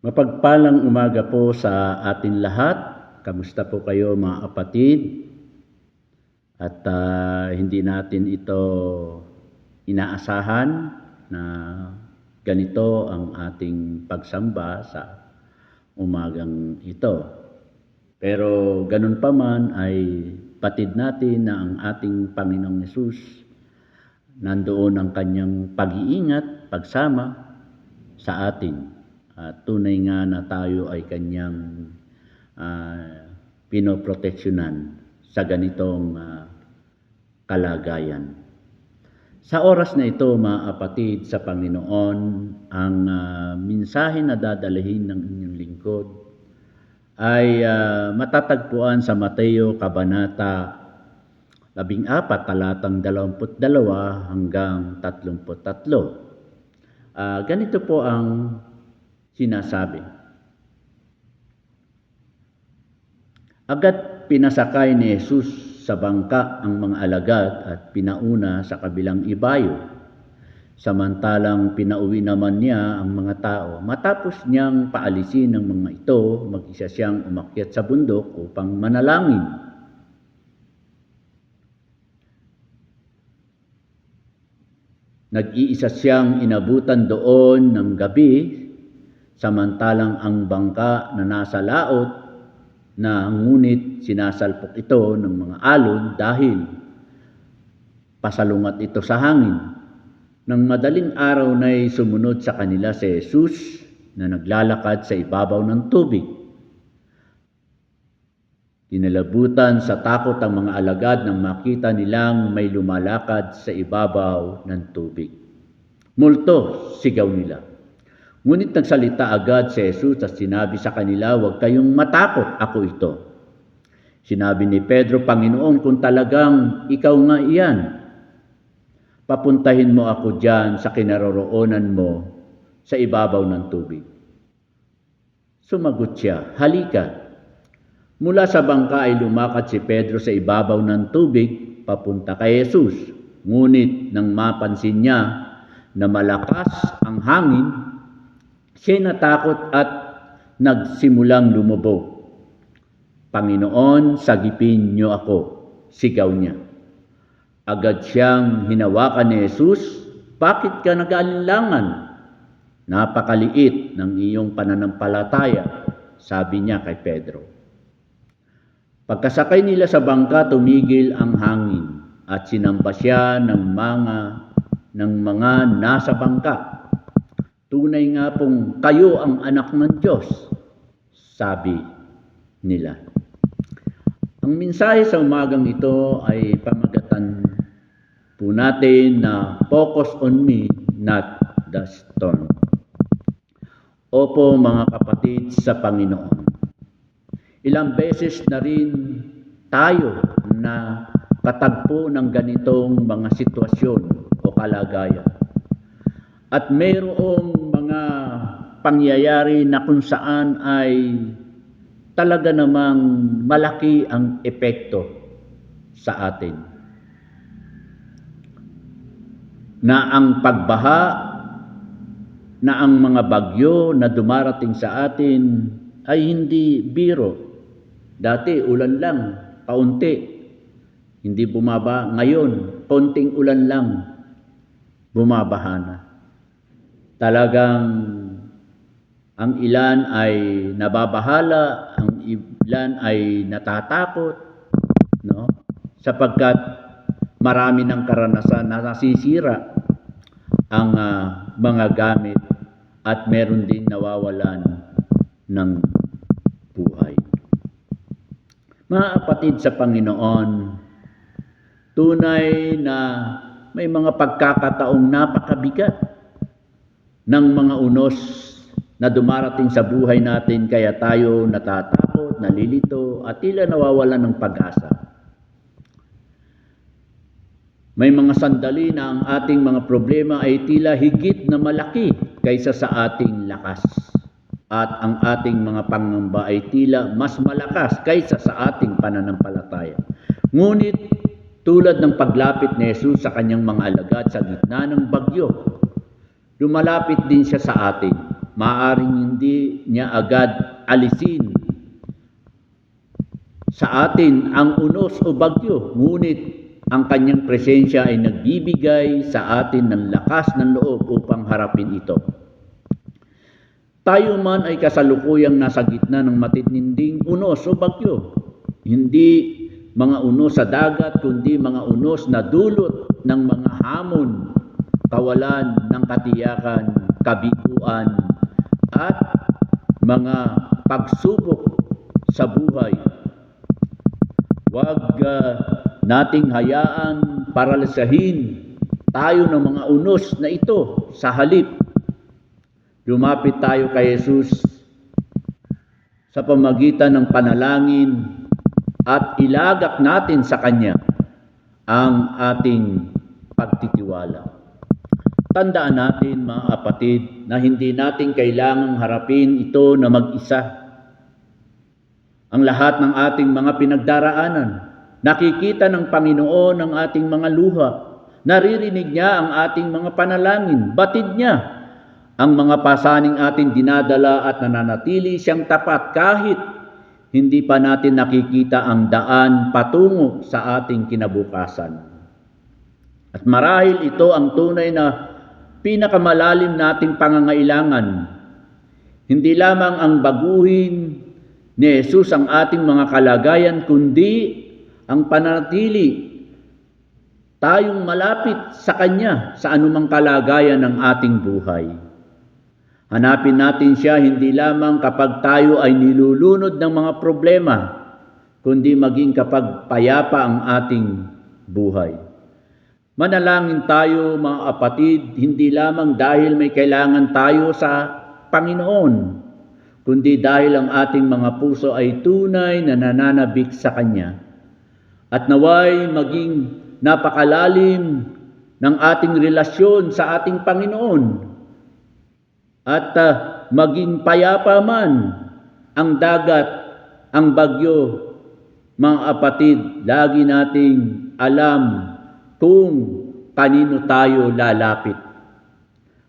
Mapagpalang umaga po sa atin lahat. Kamusta po kayo mga kapatid? At hindi natin ito inaasahan na ganito ang ating pagsamba sa umagang ito. Pero ganun pa man ay patid natin na ang ating Panginoong Hesus nandoon ang kanyang pag-iingat, pagsama sa atin. Tunay nga na tayo ay kanyang pinoproteksyonan sa ganitong kalagayan. Sa oras na ito, mga kapatid sa Panginoon, ang mensahe na dadalhin ng inyong lingkod ay matatagpuan sa Mateo Kabanata 14, talatang 22 hanggang 33. Ganito po ang sinasabi. Agad pinasakay ni Jesus sa bangka ang mga alagad at pinauna sa kabilang ibayo. Samantalang pinauwi naman niya ang mga tao. Matapos niyang paalisin ng mga ito, mag-isa siyang umakyat sa bundok upang manalangin. Nag-iisa siyang inabutan doon ng gabi, samantalang ang bangka na nasa laot na ngunit sinasalpok ito ng mga alon dahil pasalungat ito sa hangin. Nang madaling araw na'y sumunod sa kanila si Jesus na naglalakad sa ibabaw ng tubig. Kinalabutan sa takot ang mga alagad nang makita nilang may lumalakad sa ibabaw ng tubig. Multo, sigaw nila. Ngunit nagsalita agad si Jesus at sinabi sa kanila, "Huwag kayong matakot, ako ito." Sinabi ni Pedro, "Panginoon, kung talagang ikaw nga iyan, papuntahin mo ako diyan sa kinaroroonan mo sa ibabaw ng tubig." Sumagot siya, "Halika." Mula sa bangka ay lumakad si Pedro sa ibabaw ng tubig papunta kay Jesus. Ngunit nang mapansin niya na malakas ang hangin, siya'y natakot at nagsimulang lumubog. "Panginoon, sagipin niyo ako," sigaw niya. Agad siyang hinawakan ni Jesus. "Bakit ka nag-aalinlangan? Napakaliit ng iyong pananampalataya," sabi niya kay Pedro. Pagkasakay nila sa bangka, tumigil ang hangin at sinamba siya ng mga nasa bangka. "Tunay nga pong kayo ang anak ng Diyos," sabi nila. Ang mensahe sa umagang ito ay pamagatan po natin na focus on me, not the storm. Opo mga kapatid sa Panginoon. Ilang beses na rin tayo na katagpo ng ganitong mga sitwasyon o kalagayan. At mayroong mga pangyayari na kung saan ay talaga namang malaki ang epekto sa atin. Na ang pagbaha, na ang mga bagyo na dumarating sa atin ay hindi biro. Dati ulan lang, kaunti, hindi bumaba. Ngayon, konting ulan lang, bumabaha na. Talagang ang ilan ay nababahala, ang ilan ay natatakot, no? Sapagkat marami ng karanasan na nasisira ang mga gamit at meron din nawawalan ng buhay. Mga kapatid sa Panginoon, tunay na may mga pagkakataong napakabigat ng mga unos na dumarating sa buhay natin kaya tayo natatakot, nalilito at tila nawawalan ng pag-asa. May mga sandali na ang ating mga problema ay tila higit na malaki kaysa sa ating lakas. At ang ating mga pangamba ay tila mas malakas kaysa sa ating pananampalataya. Ngunit tulad ng paglapit ni Jesus sa kanyang mga alagad sa gitna ng bagyo, lumalapit din siya sa atin maaaring hindi niya agad alisin sa atin ang unos o bagyo, ngunit ang kanyang presensya ay nagbibigay sa atin ng lakas ng loob upang harapin ito. Tayo man ay kasalukuyang nasa gitna ng matitinding unos o bagyo. Hindi mga unos sa dagat, kundi mga unos na dulot ng mga hamon, kawalan ng katiyakan, kabiguan, at mga pagsubok sa buhay. Huwag nating hayaan paralisahin tayo ng mga unos na ito. Sa halip, lumapit tayo kay Jesus sa pamagitan ng panalangin at ilagak natin sa Kanya ang ating pagtitiwala. Tandaan natin, mga kapatid, na hindi natin kailangang harapin ito na mag-isa. Ang lahat ng ating mga pinagdaraanan, nakikita ng Panginoon ang ating mga luha, naririnig niya ang ating mga panalangin, batid niya ang mga pasaning ating dinadala at nananatili siyang tapat kahit hindi pa natin nakikita ang daan patungo sa ating kinabukasan. At marahil ito ang tunay na pinakamalalim nating pangangailangan. Hindi lamang ang baguhin ni Jesus ang ating mga kalagayan, kundi ang pananatili tayong malapit sa Kanya sa anumang kalagayan ng ating buhay. Hanapin natin siya hindi lamang kapag tayo ay nilulunod ng mga problema, kundi maging kapag payapa ang ating buhay. Manalangin tayo, mga kapatid, hindi lamang dahil may kailangan tayo sa Panginoon, kundi dahil ang ating mga puso ay tunay na nananabik sa Kanya. At naway maging napakalalim ng ating relasyon sa ating Panginoon. At maging payapa man ang dagat, ang bagyo, mga kapatid, lagi nating alam kung kanino tayo lalapit.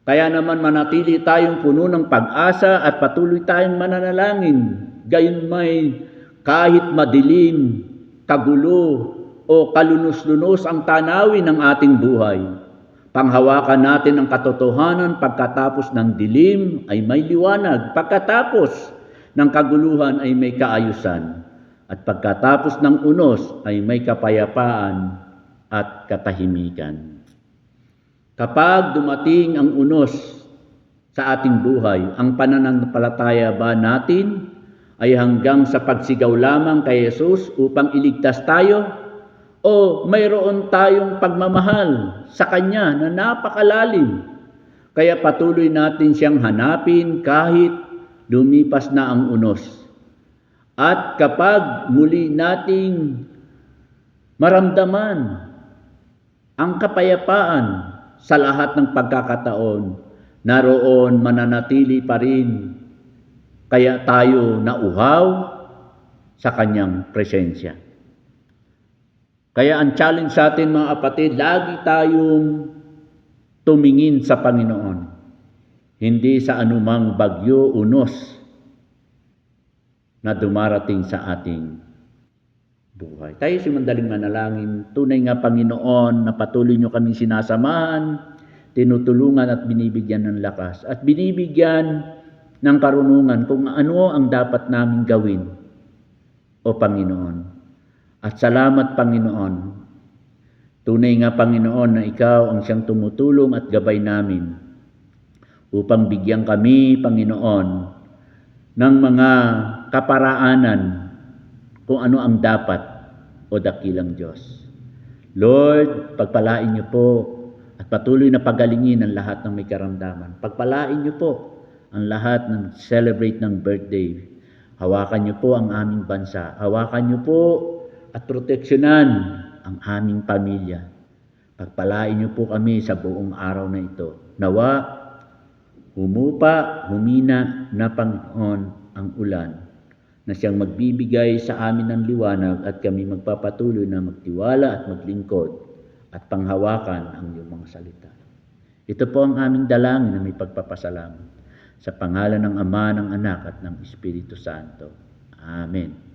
Kaya naman manatili tayong puno ng pag-asa at patuloy tayong mananalangin. Gayunmay kahit madilim, kagulo o kalunos-lunos ang tanawin ng ating buhay, panghawakan natin ang katotohanan, pagkatapos ng dilim ay may liwanag, pagkatapos ng kaguluhan ay may kaayusan, at pagkatapos ng unos ay may kapayapaan at katahimikan. Kapag dumating ang unos sa ating buhay, ang pananampalataya ba natin ay hanggang sa pagsigaw lamang kay Jesus upang iligtas tayo? O mayroon tayong pagmamahal sa Kanya na napakalalim, kaya patuloy natin siyang hanapin kahit lumipas na ang unos? At kapag muli nating maramdaman ang kapayapaan sa lahat ng pagkakataon, naroon mananatili pa rin kaya tayo nauhaw sa Kanyang presensya. Kaya ang challenge sa atin, mga kapatid, lagi tayong tumingin sa Panginoon, hindi sa anumang bagyo, unos na dumarating sa ating buhay. Tayo simandaling manalangin. Tunay nga, Panginoon, na patuloy niyo kaming sinasamahan, tinutulungan at binibigyan ng lakas at binibigyan ng karunungan kung ano ang dapat naming gawin, o Panginoon. At salamat, Panginoon. Tunay nga, Panginoon, na Ikaw ang siyang tumutulong at gabay namin upang bigyan kami, Panginoon, ng mga kaparaanan kung ano ang dapat, o dakilang Diyos. Lord, pagpalain niyo po at patuloy na pagalingin ang lahat ng may karamdaman. Pagpalain niyo po ang lahat ng celebrate ng birthday. Hawakan niyo po ang aming bansa. Hawakan niyo po at proteksyonan ang aming pamilya. Pagpalain niyo po kami sa buong araw na ito. Nawa, humina na Panginoon ang ulan na siyang magbibigay sa amin ng liwanag at kami magpapatuloy na magtiwala at maglingkod at panghawakan ang iyong mga salita. Ito po ang aming dalangin na may pagpapasalamat. Sa pangalan ng Ama, ng Anak at ng Espiritu Santo. Amen.